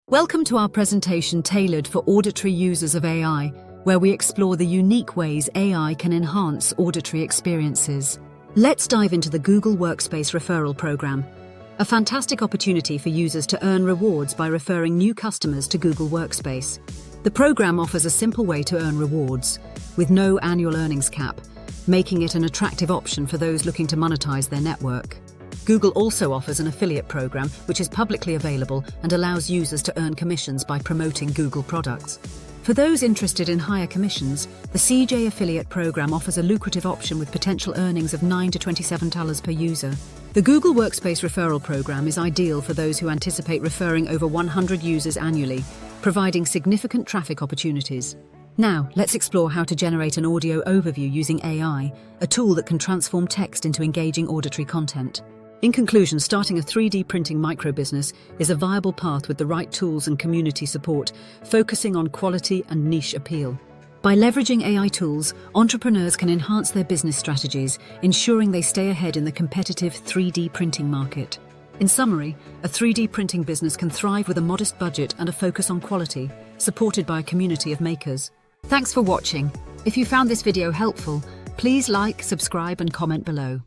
Welcome to our presentation tailored for auditory users of AI, where we explore the unique ways AI can enhance auditory experiences. Let's dive into the Google Workspace Referral Program, a fantastic opportunity for users to earn rewards by referring new customers to Google Workspace. The program offers a simple way to earn rewards, with no annual earnings cap, making it an attractive option for those looking to monetize their network. Google also offers an affiliate program which is publicly available and allows users to earn commissions by promoting Google products. For those interested in higher commissions, the CJ affiliate program offers a lucrative option with potential earnings of $9 to $27 per user. The Google Workspace Referral Program is ideal for those who anticipate referring over 100 users annually, providing significant traffic opportunities. Now, let's explore how to generate an audio overview using AI, a tool that can transform text into engaging auditory content. In conclusion, starting a 3D printing microbusiness is a viable path with the right tools and community support, focusing on quality and niche appeal. By leveraging AI tools, entrepreneurs can enhance their business strategies, ensuring they stay ahead in the competitive 3D printing market. In summary, a 3D printing business can thrive with a modest budget and a focus on quality, supported by a community of makers. Thanks for watching. If you found this video helpful, please like, subscribe, and comment below.